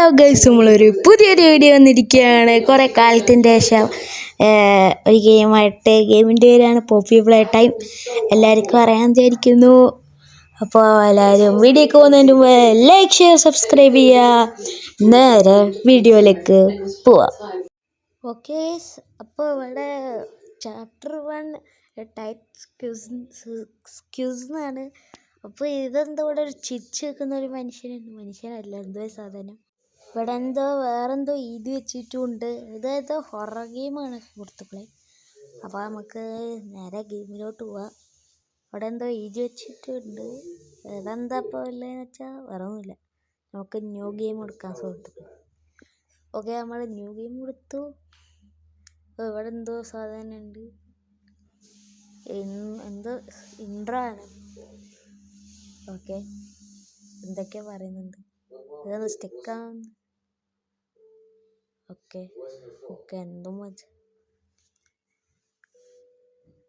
Hello guys, നമ്മളൊരു പുതിയൊരു video വന്നിരിക്കുകയാണ്. കുറേ കാലത്തിൻ്റെ ശേഷം ഒരു ഗെയിമായിട്ട്. ഗെയിമിൻ്റെ പേരാണ് പോപ്പി പ്ലേ ടൈം. എല്ലാവർക്കും അറിയാൻ വിചാരിക്കുന്നു. അപ്പോൾ എല്ലാവരും വീഡിയോക്ക് പോകുന്നതിന് മുമ്പ് ലൈക്ക്, ഷെയർ, സബ്സ്ക്രൈബ് ചെയ്യുക. നേരെ വീഡിയോയിലേക്ക് പോവാം. ഓക്കെ, അപ്പോൾ ഇവിടെ ചാപ്റ്റർ 1 ടൈപ്സ് ക്യൂസ് എന്നാണ്. അപ്പോൾ ഇതെന്തോ ഇവിടെ ഒരു ചിരിച്ച് വെക്കുന്ന ഒരു മനുഷ്യനല്ല, എന്തോ സാധനം. ഇവിടെ എന്തോ വേറെന്തോ ഇത് വെച്ചിട്ടുമുണ്ട്. ഇതേതോ ഹൊറർ ഗെയിമാണ് സുഹൃത്തുക്കളെ. അപ്പോൾ നമുക്ക് നേരെ ഗെയിമിലോട്ട് പോവാം. അവിടെ എന്തോ ഈജി വെച്ചിട്ടുണ്ട്. ഇതെന്താ ഇപ്പോൾ ഉള്ളതെന്ന് വെച്ചാൽ വേറെ ഒന്നുമില്ല. നമുക്ക് ന്യൂ ഗെയിം എടുക്കാം സുഹൃത്തുക്കളെ. ഓക്കെ, നമ്മൾ ന്യൂ ഗെയിം എടുത്തു. ഇവിടെ എന്തോ സാധനം ഉണ്ട്. എന്തോ ഇൻട്രോ ആണ്. ഓക്കെ, എന്തൊക്കെയാ പറയുന്നുണ്ട്. ഇതൊന്ന് സ്റ്റിക്കാവുന്നു. ഓക്കെ എന്തും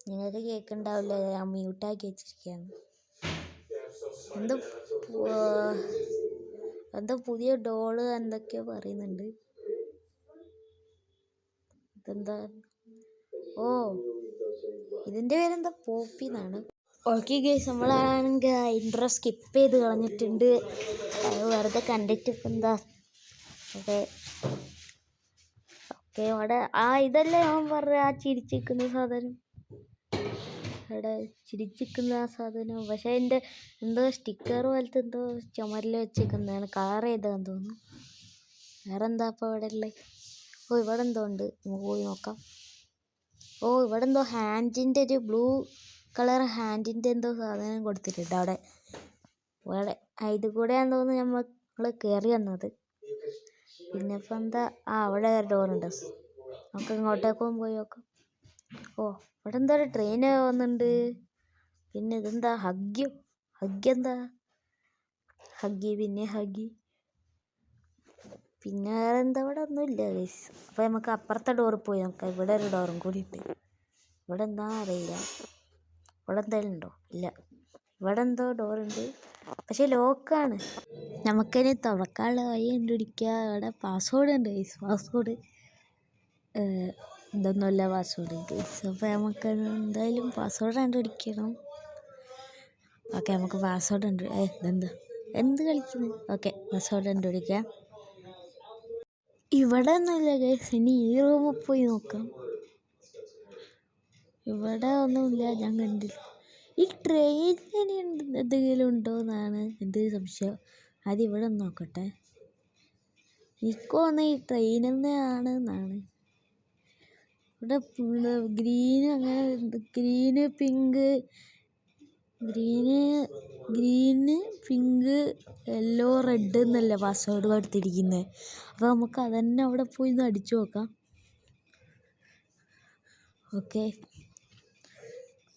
നിങ്ങൾക്ക് കേൾക്കുന്നുണ്ടാവില്ല, ഞാൻ മ്യൂട്ടാക്കി വെച്ചിരിക്കുകയാണ്. എന്തോ പുതിയ ഡോള് എന്തൊക്കെയോ പറയുന്നുണ്ട്. ഇതെന്താ? ഓ, ഇതിൻ്റെ പേരെന്താ? പോപ്പി എന്നാണ്. ഓക്കെ ഗൈസ്, നമ്മളാണെങ്കിൽ ഇൻട്രോ സ്കിപ്പ് ചെയ്ത് കളഞ്ഞിട്ടുണ്ട്. വെറുതെ കണ്ടിട്ട് ഇപ്പം എന്താ. ഓക്കെ അവിടെ ഇതല്ലേ ഞാൻ പറഞ്ഞ ആ ചിരിച്ചിരിക്കുന്ന സാധനം. അവിടെ ചിരിച്ചിരിക്കുന്ന ആ സാധനം. പക്ഷേ അതിൻ്റെ എന്തോ സ്റ്റിക്കർ പോലത്തെ എന്തോ ചുമരിൽ വെച്ചിരിക്കുന്നതാണ്. കളർ ചെയ്തതെന്ന് തോന്നുന്നു. വേറെ എന്താ അപ്പോൾ ഇവിടെ ഉള്ളത്? ഓ, ഇവിടെ എന്തോ ഉണ്ട്, നമുക്ക് പോയി നോക്കാം. ഓ, ഇവിടെ എന്തോ ഹാൻഡിൻ്റെ ഒരു ബ്ലൂ കളർ ഹാൻഡിൻ്റെ എന്തോ സാധനം കൊടുത്തിട്ടുണ്ട് അവിടെ. ഇത് കൂടെയാണെന്ന് തോന്നുന്നു നമ്മൾ കയറി വന്നത്. പിന്നെ ഇപ്പം എന്താ? അവിടെ ഡോറുണ്ട്. നമുക്ക് ഇങ്ങോട്ടേക്കും പോയി നോക്കാം. ഓ, ഇവിടെ എന്താ ഒരു ട്രെയിൻ പോകുന്നുണ്ട്. പിന്നെ ഇതെന്താ? ഹഗ്ഗി എന്താ? പിന്നെ പിന്നെ വേറെ എന്താ? ഇവിടെ ഒന്നുമില്ല ഗൈസ്. അപ്പോൾ നമുക്ക് അപ്പുറത്തെ ഡോറിൽ പോയി നോക്കാം. ഇവിടെ ഒരു ഡോറും കൂടി ഉണ്ട്. ഇവിടെ എന്താ അറിയില്ല. ഇവിടെ എന്തായാലും ഉണ്ടോ? ഇല്ല. ഇവിടെ എന്തോ ഡോറുണ്ട്, പക്ഷെ ലോക്കാണ്. നമുക്കിനി തുറക്കാനുള്ള വഴി കണ്ടുപിടിക്കുക. ഇവിടെ പാസ്വേഡ് ഉണ്ട് ഗൈസ്. പാസ്വേഡ് ഇതൊന്നുമല്ല പാസ്വേഡ് ഗൈസ്. അപ്പോൾ നമുക്ക് എന്തായാലും പാസ്വേഡ് കണ്ടുപിടിക്കണം. ഓക്കെ, നമുക്ക് പാസ്വേഡ് ഉണ്ട്. ഇതെന്താ? എന്ത് കളിക്കുന്നു? ഓക്കെ, പാസ്വേഡ് കണ്ടുപിടിക്കാം. ഇവിടെ ഒന്നുമില്ല ഗൈസ്. ഇനി ഈ റൂമിൽ പോയി നോക്കാം. ഇവിടെ ഒന്നുമില്ല, ഞാൻ കണ്ടില്ല. ഈ ട്രെയിനിൽ എന്തെങ്കിലും ഉണ്ടോ എന്നാണ് എൻ്റെ ഒരു സംശയം. അതിവിടെ ഒന്ന് നോക്കട്ടെ. എനിക്ക് തോന്നുന്നത് ഈ ട്രെയിനിൽ നിന്നാണ് എന്നാണ്. ഇവിടെ ഗ്രീന്, അങ്ങനെ ഗ്രീന് പിങ്ക് യെല്ലോ റെഡ് എന്നല്ല പാസ്വേഡ് കൊടുത്തിരിക്കുന്നത്. അപ്പോൾ നമുക്ക് അതന്നെ അവിടെ പോയി ഒന്ന് അടിച്ചു നോക്കാം. ഓക്കെ,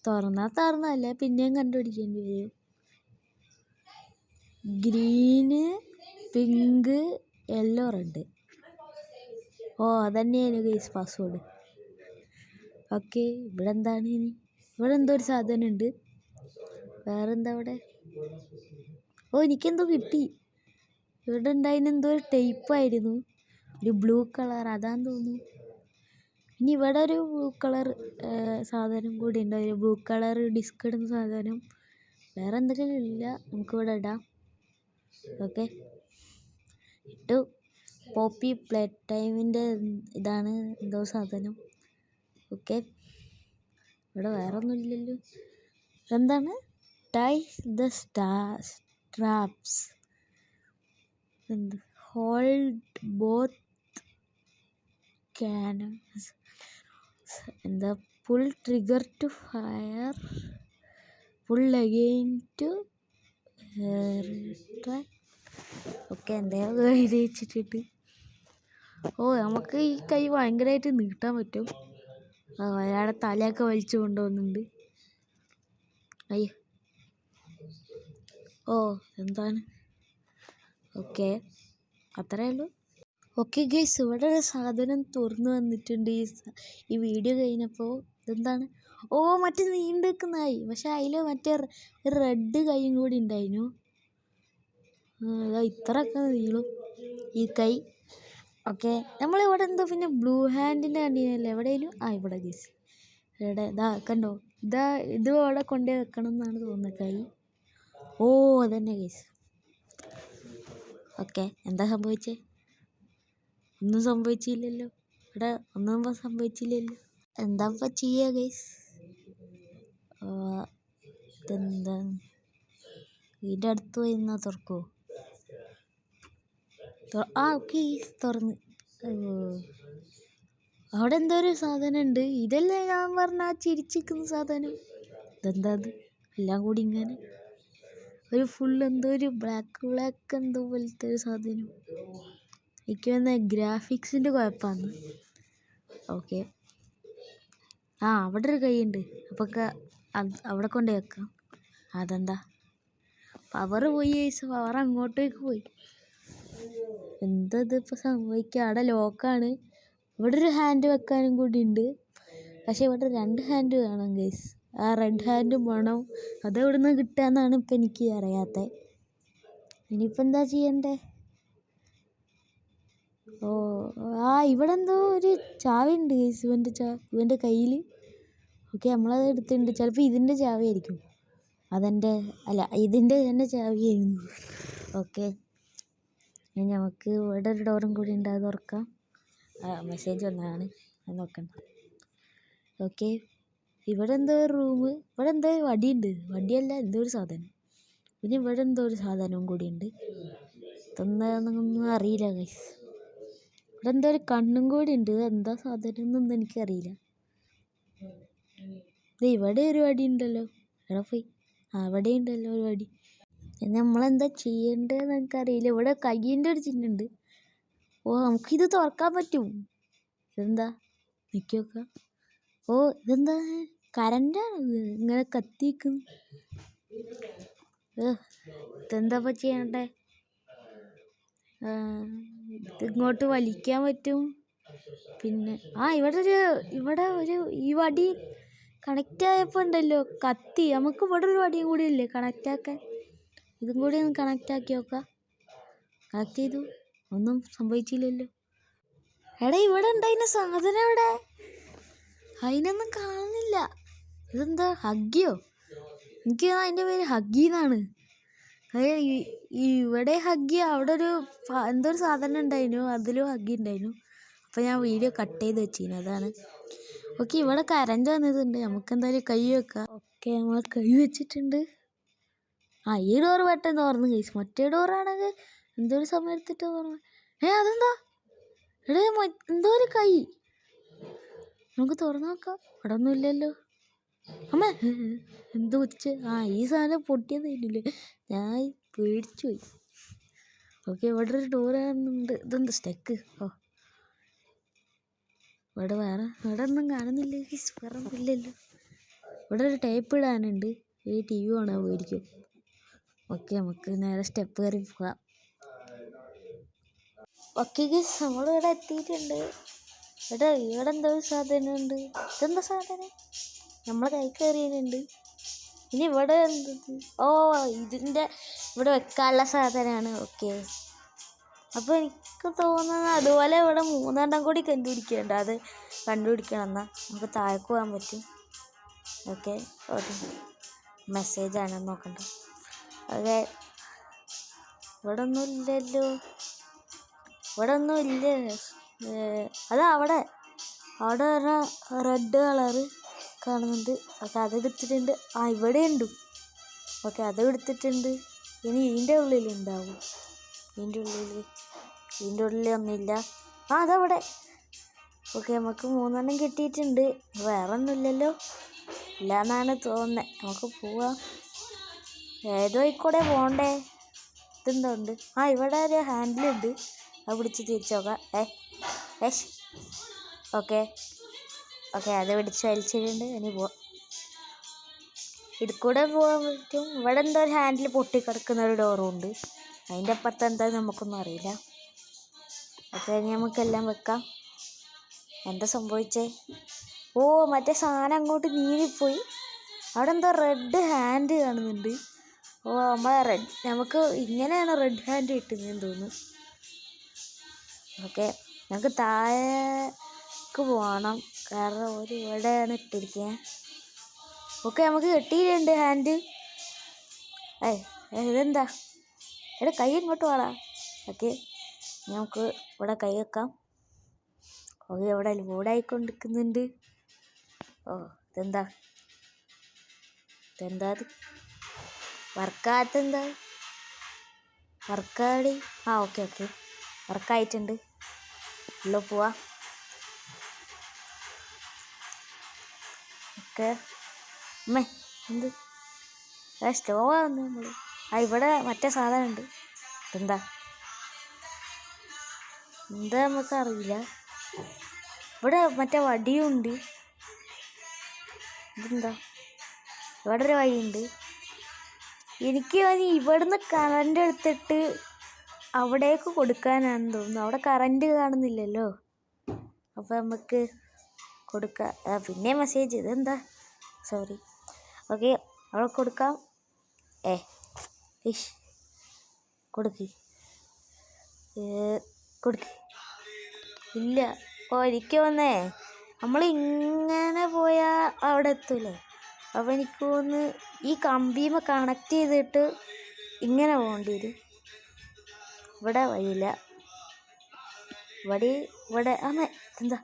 തുറന്നല്ലേ പിന്നെയും കണ്ടുപിടിക്കേണ്ടി വരും. Green pink yellow red. ഓ, അതന്നെയാണ് ഗൈസ് പാസ്വേഡ്. ഓക്കെ, ഇവിടെ എന്താണ് ഇനി? ഇവിടെ എന്തോ ഒരു സാധനം ഉണ്ട്. വേറെന്താ ഇവിടെ? ഓ, എനിക്കെന്തോ കിട്ടി. ഇവിടെ ഉണ്ടായിരുന്ന എന്തോ ഒരു ടൈപ്പായിരുന്നു, ഒരു ബ്ലൂ കളർ, അതാന്ന് തോന്നുന്നു. ഇനി ഇവിടെ ഒരു ബ്ലൂ കളർ സാധനം കൂടി ഉണ്ട്, ഒരു ബ്ലൂ കളർ ഡിസ്ക് ഇടുന്ന സാധനം. വേറെ എന്തെങ്കിലും ഇല്ല, നമുക്കിവിടെ ഇടാം. ഓക്കെ, ഇട്ടു. പോപ്പി പ്ലേ ടൈമിൻ്റെ ഇതാണ് എന്തോ സാധനം. ഓക്കെ, ഇവിടെ വേറെ ഒന്നും ഇല്ലല്ലോ. എന്താണ്? Ties the straps hold both cannons എന്താ? Pull trigger to fire, pull again to retract. Okay, എന്തെങ്കിലും എഴുതി വെച്ചിട്ടുണ്ട്. ഓ, നമുക്ക് ഈ കൈ ഭയങ്കരമായിട്ട് നീട്ടാൻ പറ്റും. അയാളുടെ തലയൊക്കെ വലിച്ചു കൊണ്ടുപോകുന്നുണ്ട്. അയ്യോ, ഓ, എന്താണ്? ഓക്കെ, അത്രയേ ഉള്ളൂ. ഓക്കെ ഗൈസ്, ഇവിടെ ഒരു സാധനം തുറന്നു വന്നിട്ടുണ്ട് ഈ വീഡിയോ കഴിഞ്ഞപ്പോൾ. ഇതെന്താണ്? ഓ, മറ്റേ നീണ്ടു നിൽക്കുന്നതായി. പക്ഷെ അതിൽ മറ്റേ റെഡ് കൈയും കൂടി ഉണ്ടായിരുന്നു. ഇത്രയൊക്കെ നീളും. ഈ കൈ. ഓക്കെ, നമ്മളിവിടെ എന്തോ പിന്നെ ബ്ലൂ ഹാൻഡിൻ്റെ കണ്ടിനല്ലേ എവിടെയും. ഇവിടെ ഗൈസ്, ഇവിടെ ഇതാ കണ്ടോ, ഇത് അവിടെ കൊണ്ടുപോയി വെക്കണം എന്നാണ് തോന്നുന്നത് കൈ. അതന്നെ ഗൈസ്. ഓക്കെ, എന്താ സംഭവിച്ചേ? ഒന്നും സംഭവിച്ചില്ലല്ലോ, ഇവിടെ ഒന്നും സംഭവിച്ചില്ലല്ലോ. എന്താ ഇപ്പം ചെയ്യുക ഗൈസ്? ഇതെന്താ, ഇതിൻ്റെ അടുത്ത് പോയി നിന്നാൽ തുറക്കുമോ? ഓക്കെ തുറന്ന്. അവിടെ എന്തോ ഒരു സാധനം ഉണ്ട്. ഇതല്ലേ ഞാൻ പറഞ്ഞ ആ ചിരിച്ചിരിക്കുന്ന സാധനം? ഇതെന്താ അത് എല്ലാം കൂടി ഇങ്ങനെ ഒരു ഫുൾ എന്തോ ഒരു ബ്ലാക്ക് എന്തോ പോലത്തെ ഒരു സാധനം. എനിക്ക് വന്ന ഗ്രാഫിക്സിൻ്റെ കുഴപ്പമാണ്. ഓക്കെ, അവിടെ ഒരു കൈ ഉണ്ട്. അപ്പോൾ അവിടെ കൊണ്ട് വെക്കാം. അതെന്താ പവർ പോയി, പവർ അങ്ങോട്ടേക്ക് പോയി. എന്താ ഇതിപ്പോൾ സംഭവിക്കുക? അവിടെ ലോക്കാണ്. ഇവിടെ ഒരു ഹാൻഡ് വെക്കാനും കൂടി ഉണ്ട്. പക്ഷെ ഇവിടെ 2 ഹാൻഡ് വേണം ഗൈസ്. ആ റെഡ് ഹാൻഡ് വേണം. അതെവിടെ നിന്ന് കിട്ടുകയെന്നാണ് ഇപ്പം എനിക്ക് അറിയാത്തത്. ഇനിയിപ്പോൾ എന്താ ചെയ്യണ്ടേ? ഇവിടെ എന്തോ ഒരു ചാവി ഉണ്ട് ഗൈസ്, ഇവൻ്റെ കയ്യിൽ. ഓക്കെ, നമ്മളത് എടുത്തിട്ടുണ്ട്. ചിലപ്പോൾ ഇതിൻ്റെ ചാവിയായിരിക്കും. ഇതിൻ്റെ തന്നെ ചാവിയായിരുന്നു. ഓക്കെ, ഇനി നമുക്ക് ഇവിടെ ഒരു ഡോറും കൂടി ഉണ്ട്, അത് തുറക്കാം. മെസ്സേജ് വന്നതാണ്, അത് നോക്കണ്ട. ഓക്കെ, ഇവിടെ എന്തോ ഒരു റൂം. ഇവിടെ എന്തോ വടിയുണ്ട്. വടിയല്ല, എന്തോ ഒരു സാധനം. പിന്നെ ഇവിടെ എന്തോ ഒരു സാധനവും കൂടി ഉണ്ട്. ഇതൊന്നും അറിയില്ല ഗൈസ്. ഇവിടെ എന്തോ ഒരു കണ്ണും കൂടി ഉണ്ട്. എന്താ സാധനം എന്നൊന്നും എനിക്കറിയില്ല. ഇവിടെ ഒരു വടി ഉണ്ടല്ലോ, എവിടെ പോയി? അവിടെ ഉണ്ടല്ലോ ഒരു വടി. നമ്മളെന്താ ചെയ്യേണ്ടതെന്ന് എനിക്കറിയില്ല. ഇവിടെ കയ്യിൻ്റെ ഒരു ചിഹ്നമുണ്ട്. നമുക്കിത് തുറക്കാൻ പറ്റും. ഇതെന്താ നിൽക്കി നോക്കാം. ഇതെന്താ കറണ്ടാണ് ഇങ്ങനെ കത്തിക്കുന്നു. ഇതെന്താ ഇപ്പം ചെയ്യണ്ടേ? ഇതിങ്ങോട്ട് വലിക്കാൻ പറ്റും. പിന്നെ ഇവിടെ ഒരു ഈ വടി കണക്റ്റ് ആയപ്പോൾ ഉണ്ടല്ലോ കത്തി. നമുക്ക് ഇവിടെ ഒരു വടിയും കൂടി ഇല്ലേ കണക്റ്റ് ആക്കാൻ? ഇതും കൂടി ഒന്ന് കണക്റ്റ് ആക്കി നോക്കാം. കണക്ട് ചെയ്തു, ഒന്നും സംഭവിച്ചില്ലല്ലോ. എടാ, ഇവിടെ ഉണ്ടായിരുന്ന സാധനം എവിടെ? അതിനൊന്നും കാണുന്നില്ല. ഇതെന്താ ഹഗ്ഗിയോ? എനിക്ക് അതിൻ്റെ പേര് ഹഗ്ഗി എന്നാണ്. ഇവിടെ ഹഗ്ഗി, അവിടെ എന്തോ ഒരു സാധനം ഉണ്ടായിരുന്നു, അതിലും ഹഗ്ഗി ഉണ്ടായിരുന്നു. അപ്പോൾ ഞാൻ വീഡിയോ കട്ട് ചെയ്ത് വെച്ചിരുന്നു, അതാണ്. ഓക്കെ, ഇവിടെ കറണ്ട് വന്നിട്ടുണ്ട്. നമുക്ക് എന്തായാലും കൈ വെക്കാം. ഓക്കെ, നമ്മൾ കൈ വെച്ചിട്ടുണ്ട്. ഈ ഡോറ് പെട്ടെന്ന് തുറന്ന് കഴിച്ചു. മറ്റേ ഡോറാണെങ്കിൽ എന്തോ ഒരു സമയം എടുത്തിട്ട് തുറന്ന്. അതെന്താ? എന്തോ ഒരു കൈ. നമുക്ക് തുറന്ന് നോക്കാം. ഇവിടെ ഒന്നും ഇല്ലല്ലോ. അമ്മ എന്തോ ഈ സാധനം പൊട്ടിയതായില്ലേ? ഞാൻ പേടിച്ചു പോയി. ഓക്കെ, ഇവിടെ ഒരു ഡോർ കാണുന്നുണ്ട്. ഇതെന്താ സ്റ്റെക്ക്? ഇവിടെ ഒന്നും കാണുന്നില്ല. വേറെ ഒന്നും ഇല്ലല്ലോ. ഇവിടെ ഒരു ടേപ്പ് ഇടാനുണ്ട്. ഈ TV കാണാൻ പോയിരിക്കും. ഓക്കെ, നമുക്ക് നേരെ സ്റ്റെപ്പ് കയറി പോകാം. ഓക്കെ ഗൈസ്, നമ്മളിവിടെ എത്തിയിട്ടുണ്ട്. ഇവിടെ എന്തോ ഒരു സാധനം ഉണ്ട്. ഇതെന്താ സാധനം? നമ്മളെ കൈ കയറിയുന്നുണ്ട്. ഇനി ഇവിടെ എന്തത്? ഇതിൻ്റെ ഇവിടെ വെക്കാനുള്ള സാധനമാണ്. ഓക്കെ, അപ്പോൾ എനിക്ക് തോന്നുന്നത് അതുപോലെ ഇവിടെ 3 കൂടി കണ്ടുപിടിക്കേണ്ട. അത് കണ്ടുപിടിക്കണം. എന്നാൽ നമുക്ക് താഴേക്ക് പോകാൻ പറ്റും. ഓക്കെ, മെസ്സേജാണ് നോക്കണ്ട. ഓക്കെ, ഇവിടെ ഒന്നും ഇല്ലല്ലോ. അവിടെ റെഡ് കളറ് കാണുന്നുണ്ട്. ഓക്കെ, അതെടുത്തിട്ടുണ്ട്. ഇവിടെ ഉണ്ട്. ഓക്കെ, അതെടുത്തിട്ടുണ്ട്. ഇനി ഇതിൻ്റെ ഉള്ളിലുണ്ടാവും. ഇതിൻ്റെ ഉള്ളിലൊന്നുമില്ല. അതവിടെ. ഓക്കെ, നമുക്ക് 3 കിട്ടിയിട്ടുണ്ട്. വേറെ ഒന്നുമില്ലല്ലോ. ഇല്ല എന്നാണ് തോന്നുന്നത്. നമുക്ക് പോവാം. ഏതോ ആയിക്കൂടെ പോകണ്ടേ? ഇതെന്തോ ഉണ്ട്. ഇവിടെ ഒരു ഹാൻഡിലുണ്ട്. അത് പിടിച്ച് തിരിച്ചു നോക്കാം. ഓക്കെ, അത് പിടിച്ച് വലിച്ചിട്ടുണ്ട്. ഇനി പോവാം. ഇതിൽക്കൂടെ പോകാൻ പറ്റും. ഇവിടെ എന്തോ ഒരു ഹാൻഡിൽ പൊട്ടിക്കിടക്കുന്ന ഒരു ഡോറും ഉണ്ട്. അതിൻ്റെ അപ്പുറത്ത് എന്താ നമുക്കൊന്നും അറിയില്ല. ഓക്കെ, ഇനി നമുക്കെല്ലാം വെക്കാം. എന്താ സംഭവിച്ചേ? മറ്റേ സാധനം അങ്ങോട്ട് നീങ്ങിപ്പോയി. അവിടെ എന്തോ റെഡ് ഹാൻഡ് കാണുന്നുണ്ട്. നമുക്ക് ഇങ്ങനെയാണ് റെഡ് ഹാൻഡ് കിട്ടുന്നതെന്ന് തോന്നുന്നു. ഓക്കെ, നമുക്ക് താഴേക്ക് പോകണം, കാരണം ഒരു ഇവിടെയാണ് ഇട്ടിരിക്കുക. ഓക്കെ, നമുക്ക് കെട്ടിയിട്ടുണ്ട് ഹാൻഡ്. ഇതെന്താ? എടാ കൈ ഇങ്ങോട്ട് വേടാ. ഓക്കെ, നമുക്ക് ഇവിടെ കൈ വെക്കാം. ഓക്കെ, ഇവിടെ ലോഡായിക്കൊണ്ടിരിക്കുന്നുണ്ട്. ഇതെന്താ അത് വർക്കാത്തെന്താ? വർക്കാടി. ഓക്കെ വർക്കായിട്ടുണ്ട്. ഉള്ളിൽ പോവാ. ഓക്കെ അമ്മേ, എന്ത് സ്റ്റോ ആവുന്നു നമ്മൾ. ഇവിടെ മറ്റേ സാധനം ഉണ്ട്. എന്താ നമുക്കറിയില്ല. ഇവിടെ മറ്റേ വടിയും ഉണ്ട്. ഇതെന്താ? ഇവിടെ ഒരു വഴിയുണ്ട്. എനിക്ക് ഇവിടുന്ന് കറണ്ട് എടുത്തിട്ട് അവിടേക്ക് കൊടുക്കാനാണെന്ന് തോന്നുന്നു. അവിടെ കറണ്ട് കാണുന്നില്ലല്ലോ. അപ്പോൾ നമുക്ക് കൊടുക്കാം. പിന്നെ മെസ്സേജ്. ഇതെന്താ? സോറി. ഓക്കെ, അവിടെ കൊടുക്കാം. കൊടുക്ക്. ഇല്ല. എനിക്ക് വന്നേ നമ്മളിങ്ങനെ പോയാൽ അവിടെ എത്തൂലേ. അപ്പോൾ എനിക്ക് തോന്നുന്നു ഈ കമ്പിയുമ്പോൾ കണക്ട് ചെയ്തിട്ട് ഇങ്ങനെ പോകേണ്ടി വരും. ഇവിടെ വഴിയില്ല. ഇവിടെ എന്താ?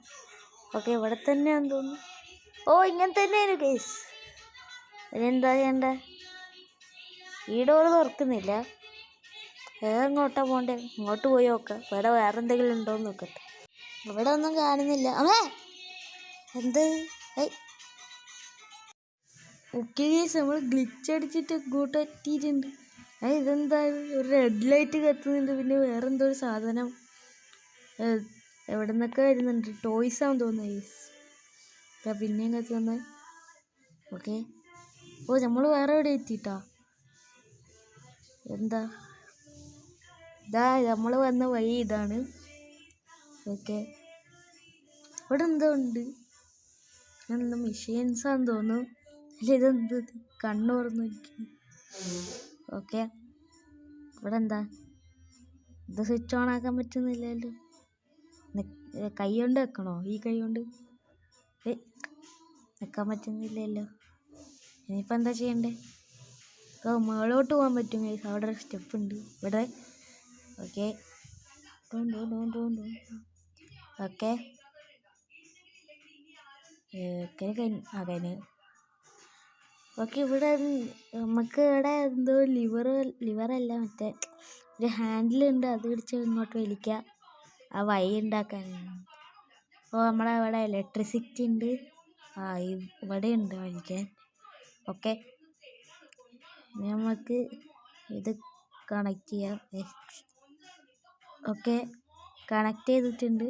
ഓക്കെ, ഇവിടെ തന്നെയാണെന്ന് തോന്നുന്നു. ഇങ്ങനെ തന്നെയാണ് കേസ്. ഇനിയെന്താ ചെയ്യണ്ടേ? ഈ ഡോറ് തുറക്കുന്നില്ല. എങ്ങോട്ടാ പോകണ്ടേ? ഇങ്ങോട്ട് പോയി നോക്കാം. ഇവിടെ വേറെ എന്തെങ്കിലും ഉണ്ടോയെന്ന് നോക്കട്ടെ. ഇവിടെ ഒന്നും കാണുന്നില്ല. എന്ത്? ഓക്കെ ഗൈസ്, നമ്മൾ ഗ്ലിച്ച് അടിച്ചിട്ട് ഇങ്ങോട്ട് എത്തിയിട്ടുണ്ട്. ഇതെന്താ? ഒരു റെഡ് ലൈറ്റ് കത്തുന്നുണ്ട്. പിന്നെ വേറെ എന്തോ ഒരു സാധനം എവിടെ നിന്നൊക്കെ വരുന്നുണ്ട്. ടോയ്സ് ആണെന്ന് തോന്നുന്നു ഗൈസ്. പിന്നെയും കത്തുന്നത്. ഓക്കെ, നമ്മൾ വേറെ എവിടെ എത്തിയിട്ടാ? എന്താ? നമ്മൾ വന്ന വഴി ഇതാണ്. ഓക്കെ, ഇവിടെ എന്തോ ഉണ്ട്. എന്താ മെഷീൻസാന്ന് തോന്നുന്നു. അല്ല, ഇതെന്ത്? കണ്ണ് തുറന്നിരിക്കുന്നു. ഓക്കെ, ഇവിടെ എന്താ? ഇത് സ്വിച്ച് ഓൺ ആക്കാൻ പറ്റുന്നില്ലല്ലോ. കൈ കൊണ്ട് വെക്കണോ? ഈ കൈ കൊണ്ട് വെക്കാൻ പറ്റുന്നില്ലല്ലോ. ഇനിയിപ്പോൾ എന്താ ചെയ്യണ്ടേ? മുകളിലോട്ട് പോകാൻ പറ്റും ഗൈസ്. അവിടെ ഒരു സ്റ്റെപ്പ് ഉണ്ട് ഇവിടെ. ഓക്കെ ഓക്കെ കഴിഞ്ഞു. ഓക്കെ, ഇവിടെ നമുക്ക് ഇവിടെ എന്തോ ലിവറല്ല, മറ്റേ ഒരു ഹാൻഡിലുണ്ട്. അത് പിടിച്ച് ഇങ്ങോട്ട് വലിക്കുക. ആ വഴി ഉണ്ടാക്കാൻ. നമ്മളെ ഇവിടെ ഇലക്ട്രിസിറ്റി ഉണ്ട്. ഇവിടെ ഉണ്ട് വലിക്കാൻ. ഓക്കെ, നമുക്ക് ഇത് കണക്ട് ചെയ്യാം. ഓക്കെ, കണക്ട് ചെയ്തിട്ടുണ്ട്.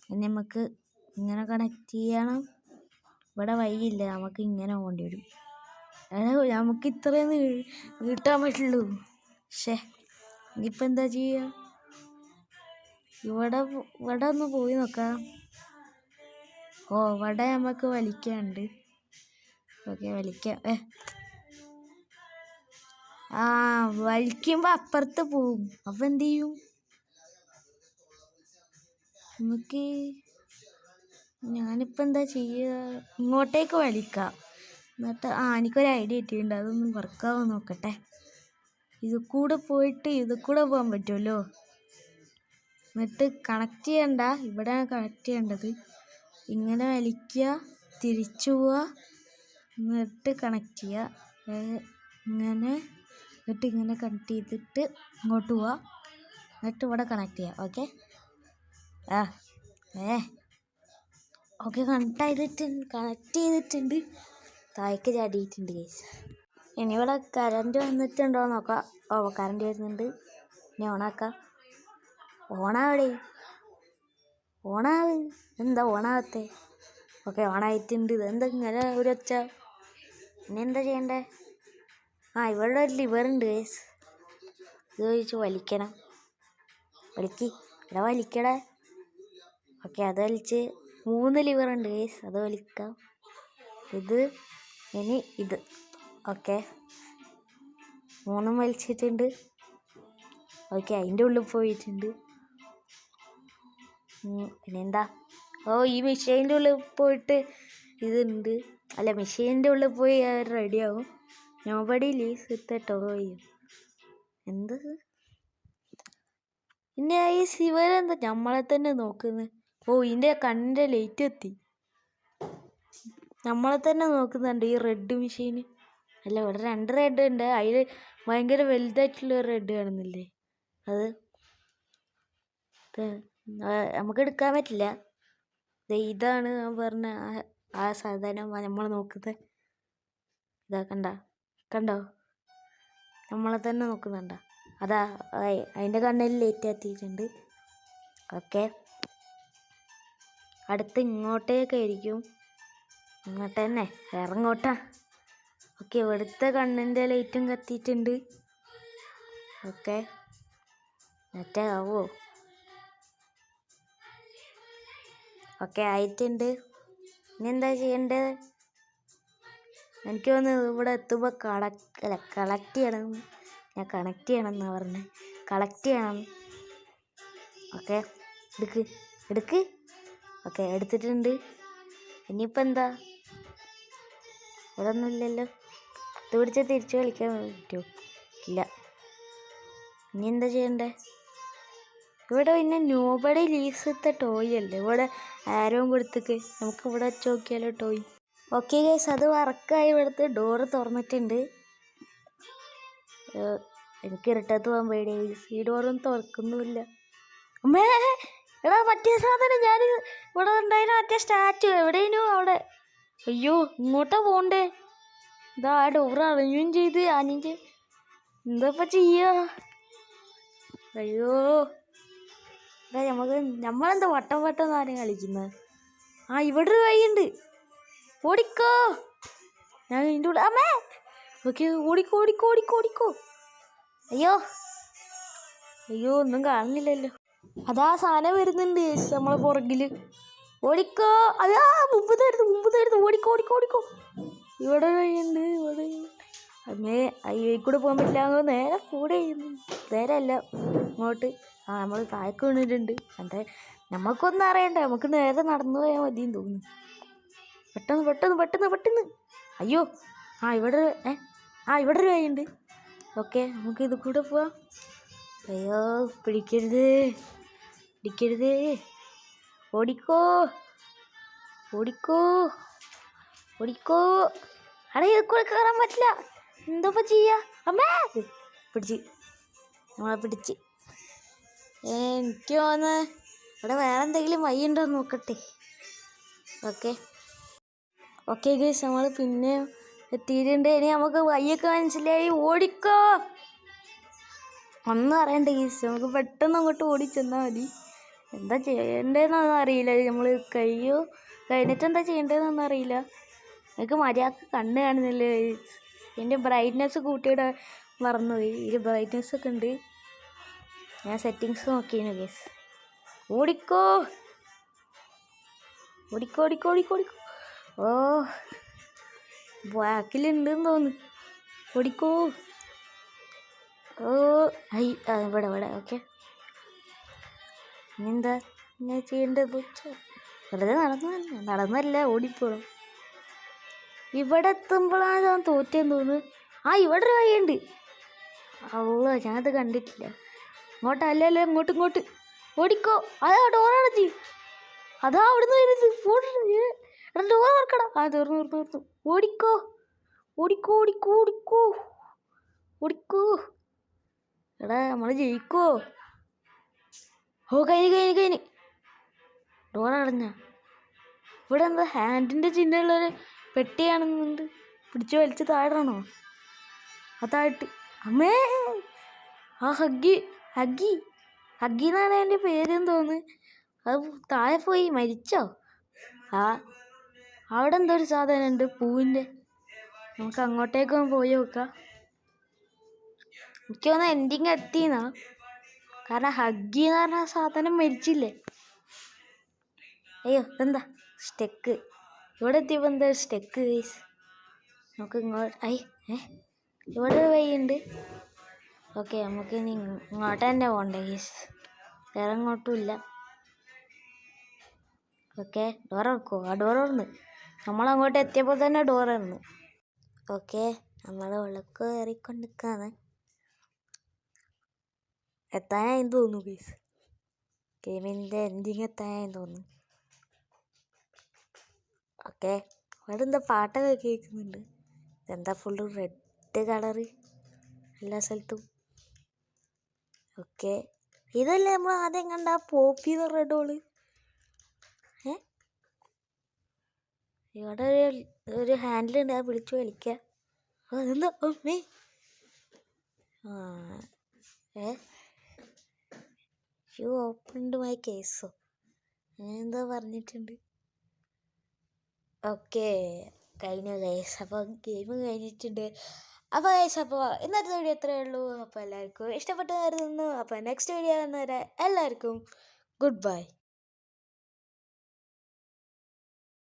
ഇനി നമുക്ക് ഇങ്ങനെ കണക്ട് ചെയ്യണം. ഇവിടെ വഴിയില്ല, നമുക്ക് ഇങ്ങനെ പോകേണ്ടി വരും. നമുക്ക് ഇത്രയൊന്നും കിട്ടാൻ പറ്റുള്ളൂ. ഇനിയിപ്പോൾ എന്താ ചെയ്യുക? ഇവിടെ ഒന്ന് പോയി നോക്കാം. ഇവിടെ നമുക്ക് വലിക്കാനുണ്ട്. ഓക്കെ, വലിക്കാം. വലിക്കുമ്പോൾ അപ്പുറത്ത് പോവും. അപ്പം എന്ത് ചെയ്യും? ഞാനിപ്പോൾ എന്താ ചെയ്യുക? ഇങ്ങോട്ടേക്ക് വലിക്കാം. എന്നിട്ട് എനിക്കൊരു ഐഡിയ കിട്ടിയിട്ടുണ്ട്. അതൊന്നും വർക്കാവാൻ നോക്കട്ടെ. ഇത് കൂടെ പോയിട്ട് ഇത് കൂടെ പോകാൻ പറ്റുമല്ലോ. എന്നിട്ട് കണക്ട് ചെയ്യണ്ട, ഇവിടെയാണ് കണക്ട് ചെയ്യേണ്ടത്. ഇങ്ങനെ വലിക്കുക, തിരിച്ചു പോവുക, എന്നിട്ട് കണക്ട് ചെയ്യുക. എന്നിട്ട് ഇങ്ങനെ കണക്ട് ചെയ്തിട്ട് ഇങ്ങോട്ട് പോവുക, എന്നിട്ട് ഇവിടെ കണക്ട് ചെയ്യുക. ഓക്കെ ഓക്കെ, കണക്ട് ചെയ്തിട്ടുണ്ട്. താഴേക്ക് ചാടിയിട്ടുണ്ട് ഗൈസ്. ഇനി ഇവിടെ കറണ്ട് വന്നിട്ടുണ്ടോ നോക്കാം. കറണ്ട് വരുന്നുണ്ട്. ഇനി ഓണാക്കാം. ഓണാവടേ, ഓണാവ്. എന്താ ഓണാവത്തെ? ഓക്കെ, ഓണായിട്ടുണ്ട്. ഇതെന്താ ഇങ്ങനെ ഒരു ഒച്ച? ഇനി എന്താ ചെയ്യണ്ടേ? ഇവിടെ ഒരു ലിവറുണ്ട് ഗൈസ്. ഇത് വെച്ച് വലിക്കണം. ഇവിടെ വലിക്കടേ. ഓക്കെ, അത് വലിച്ച് 3 ലിവറുണ്ട് ഗൈസ്. അത് വലിക്കാം. ഇനി ഇത്. ഓക്കെ, 3 വലിച്ചിട്ടുണ്ട്. ഓക്കെ, അതിൻ്റെ ഉള്ളിൽ പോയിട്ടുണ്ട്. പിന്നെന്താ? ഓ ഈ മെഷീൻ്റെ ഉള്ളിൽ പോയിട്ട് ഇതുണ്ട്. അല്ല മെഷീൻ്റെ ഉള്ളിൽ പോയി റെഡിയാവും. Nobody leaves with a toy. എന്ത് പിന്നെ ഈ ശിവനെന്താ നമ്മളെ തന്നെ നോക്കുന്നത്? ഓ ഇതിൻ്റെ കണ്ണിൻ്റെ ലൈറ്റ് എത്തി. നമ്മളെ തന്നെ നോക്കുന്നുണ്ട് ഈ റെഡ് മെഷീന്. അല്ല ഇവിടെ 2 റെഡ് ഉണ്ട്. അതിൽ ഭയങ്കര വലുതായിട്ടുള്ള ഒരു റെഡ് കാണുന്നില്ലേ? അത് നമുക്ക് എടുക്കാൻ പറ്റില്ല. ഇതാണ് ഞാൻ പറഞ്ഞ ആ സാധനം നമ്മൾ നോക്കുന്നത്. ഇതാ കണ്ടോ? നമ്മളെ തന്നെ നോക്കുന്നുണ്ട. അതാ അതിൻ്റെ കണ്ണിൽ ലേറ്റ് എത്തിയിട്ടുണ്ട്. ഓക്കെ, അടുത്ത് ഇങ്ങോട്ടേക്കായിരിക്കും. ഇങ്ങോട്ട് തന്നെ, വേറെ ഇങ്ങോട്ടാ. ഓക്കെ, ഇവിടുത്തെ കണ്ണിൻ്റെ ലൈറ്റും കത്തിയിട്ടുണ്ട്. ഓക്കെ, മറ്റേ ആവോ? ഓക്കെ ആയിട്ടുണ്ട്. ഇനി എന്താ ചെയ്യേണ്ടത്? എനിക്ക് തോന്നുന്നു ഇവിടെ എത്തുമ്പോൾ കളക്ട് ചെയ്യണം. ഞാൻ കണക്ട് ചെയ്യണം എന്നാണ് പറഞ്ഞത്. കളക്ട് ചെയ്യണം. ഓക്കെ, എടുക്ക്. ഓക്കെ, എടുത്തിട്ടുണ്ട്. ഇനിയിപ്പോൾ എന്താ? ഇവിടെ ഒന്നുമില്ലല്ലോ. ഇത് പിടിച്ച് തിരിച്ച് കളിക്കാൻ പറ്റുമോ? ഇല്ല. ഇനി എന്താ ചെയ്യണ്ടേ? ഇവിടെ പിന്നെ nobody leaves with a toy അല്ലേ? ഇവിടെ ആരോയും കൊടുത്തേക്ക് നമുക്ക് ഇവിടെ വെച്ച് നോക്കിയാലോ ടോയ്. ഓക്കെ ഗൈസ്, അത് വർക്കായി. ഇവിടുത്തെ ഡോറ് തുറന്നിട്ടുണ്ട്. എനിക്ക് ഇരുട്ടത്ത് പോകാൻ പേടി. ഈ ഡോറൊന്നും തുറക്കുന്നുമില്ല. അമ്മേ, എടാ മറ്റേ സാധനം ഞാൻ ഇവിടെ ഉണ്ടായിരുന്നു. മറ്റേ സ്റ്റാച്ചു എവിടെയും അവിടെ. അയ്യോ, ഇങ്ങോട്ടാ പോണ്ടേ? ഇതാ ആ ഡോറ് അടഞ്ഞും ചെയ്ത് ആനിൻ്റെ. എന്താ ചെയ്യുക? അയ്യോ, നമ്മളെന്താ വട്ടം ആരും കളിക്കുന്നത്? ആ ഇവിടെ ഒരു വഴിയുണ്ട്. ഓടിക്കോ. ഞാൻ ഇതിൻ്റെ കൂടെ. അമ്മേ, ഓക്കെ, ഓടിക്കോ. അയ്യോ, ഒന്നും കാണുന്നില്ലല്ലോ. അതാ സാധനം വരുന്നുണ്ട് നമ്മളെ പുറകില്. ഓടിക്കോ. അതാ മുമ്പ് ഓടിക്കോ. ഇവിടെ ഒരു വഴിയുണ്ട്. ഇവിടെ അമ്മേ, അയ്യോ കൂടെ പോകാൻ പറ്റില്ല. നേരെ കൂടെ നേരെ അല്ല ഇങ്ങോട്ട്. നമ്മൾ താഴേക്ക് വീണിട്ടുണ്ട്. എന്താ നമുക്കൊന്നും അറിയണ്ട. നമുക്ക് നേരെ നടന്നു പോയാൽ മതിയെന്ന് തോന്നുന്നു. പെട്ടെന്ന്. അയ്യോ, ഇവിടെ ഒരു വഴിയുണ്ട്. ഓക്കെ, നമുക്ക് ഇത് കൂടെ പോവാം. അയ്യോ, പിടിക്കരുത്. ഓടിക്കോ. അടേ, ഇത് കൂടെ കയറാൻ പറ്റില്ല. എന്താ ചെയ്യാ? അമ്മേ, നമ്മളെ പിടിച്ച്. എനിക്ക് തോന്നുന്നു ഇവിടെ വേറെ എന്തെങ്കിലും വഴി ഉണ്ടോ എന്ന് നോക്കട്ടെ. ഓക്കെ ഗൈസ്, നമ്മൾ പിന്നെ എത്തിയിട്ടുണ്ട്. ഇനി നമുക്ക് വഴിയൊക്കെ മനസ്സിലായി. ഓടിക്കോ. ഒന്നും അറിയണ്ട ഗൈസ്, നമുക്ക് പെട്ടെന്ന് അങ്ങോട്ട് ഓടിച്ചെന്നാൽ മതി. എന്താ ചെയ്യേണ്ടതെന്നൊന്നും അറിയില്ല. നമ്മൾ കഴിഞ്ഞിട്ട് എന്താ ചെയ്യേണ്ടതെന്നൊന്നും അറിയില്ല. എനിക്ക് മര്യാദക്ക് കണ്ണ് കാണുന്നില്ല. എൻ്റെ ബ്രൈറ്റ്നെസ് കൂട്ടിയിട്ട് മറന്നുപോയി. ഇതിൽ ബ്രൈറ്റ്നെസ് ഒക്കെ ഉണ്ട്. ഞാൻ സെറ്റിങ്സ് നോക്കിയിരുന്നു ഗൈസ്. ഓടിക്കോ. ഓ, ബാക്കിലുണ്ടെന്ന് തോന്നുന്നു. ഓടിക്കോ. ഓ, ഇവിടെ. ഓക്കെ, ഇനിയെന്താ ഞാൻ ചെയ്യേണ്ടത്? വെറുതെ നടന്നല്ല ഓടിപ്പോളും. ഇവിടെ എത്തുമ്പോഴാണ് ഞാൻ തോറ്റേന്ന് തോന്നുന്നു. ഇവിടെ ഒരു വഴിയുണ്ട്. അല്ല, ഞാനത് കണ്ടിട്ടില്ല. ഇങ്ങോട്ടല്ല, ഇങ്ങോട്ട്. ഓടിക്കോ. അതാ ഡോറടച്ച്. അതാ അവിടുന്ന് വരുന്നത്. ഡോർ തുറക്കണം. തുറന്നു. ഓടിക്കോ. എടാ, നമ്മൾ ജയിക്കോ? ഓ, കഴിഞ്ഞ്. ഡോർ അടഞ്ഞ. ഇവിടെ എന്താ ഹാൻഡിൻ്റെ ചിഹ്നമുള്ളൊരു പെട്ടിയാണെന്നുണ്ട്. പിടിച്ച് വലിച്ച് താഴണോ? അതായിട്ട്. അമ്മേ, ആ ഹഗ്ഗി എന്നാണ് എൻ്റെ പേരെന്ന് തോന്നുന്നു. അത് താഴെ പോയി മരിച്ചോ? അവിടെ എന്തോ ഒരു സാധനം ഉണ്ട്, പൂവിൻ്റെ. നമുക്ക് അങ്ങോട്ടേക്കൊന്ന് പോയി നോക്കാം. എനിക്ക് തോന്നുന്നു എൻഡിങ് എത്തിയെന്നാ. കാരണം ഹഗ്ഗി എന്ന് പറഞ്ഞ സാധനം മരിച്ചില്ലേ? അയ്യോ, എന്താ സ്റ്റെക്ക്? ഇവിടെ എത്തിയപ്പോൾ എന്താ സ്റ്റെക്ക് ഗൈസ്? നമുക്ക് ഇങ്ങോട്ട് ഇവിടെ ഒരു വഴിയുണ്ട്. ഓക്കെ, നമുക്ക് ഇനി ഇങ്ങോട്ട് തന്നെ പോകണ്ടേ ഗൈസ്? വേറെ ഇങ്ങോട്ടും ഇല്ല. ഓക്കെ, ഡോർ തുറക്കുമോ? ആ ഡോർ തുറന്ന്. നമ്മളങ്ങോട്ട് എത്തിയപ്പോൾ തന്നെ ഡോർ തുറന്ന്. ഓക്കെ, നമ്മൾ വിളക്ക് കയറിക്കൊണ്ടിരിക്കുകയാണ്. എത്താനായി തോന്നുന്നു ഗൈസ്. ഗെയിമിൻ്റെ എൻഡിങ് എത്താനായി തോന്നുന്നു. ഓക്കെ, അവിടെ എന്താ പാട്ടൊക്കെ കേൾക്കുന്നുണ്ട്. എന്താ ഫുള്ള് റെഡ് കളറ് എല്ലാ സ്ഥലത്തും. ഓക്കെ, ഇതല്ലേ നമ്മൾ ആദ്യം കണ്ട പോപ്പി എന്ന് പറഞ്ഞ ഡോള്? ഇവിടെ ഒരു ഹാൻഡിലുണ്ട്, അത് പിടിച്ച് വലിക്കുക. അതെന്താ അമ്മേ? യു ഓപ്പൺഡ് മൈ കേസോ എന്താ പറഞ്ഞിട്ടുണ്ട്. ഓക്കെ, കഴിഞ്ഞു ഗൈസ്. അപ്പോൾ ഗെയിം കഴിഞ്ഞിട്ടുണ്ട്. അപ്പോൾ ഗൈസ്, അപ്പോൾ ഇന്നത്തെ വീഡിയോ എത്രയേ ഉള്ളൂ. അപ്പോൾ എല്ലാവർക്കും ഇഷ്ടപ്പെട്ടു കരുതുന്നു. അപ്പോൾ നെക്സ്റ്റ് വീഡിയോ വന്നവരെ എല്ലാവർക്കും ഗുഡ് ബൈ.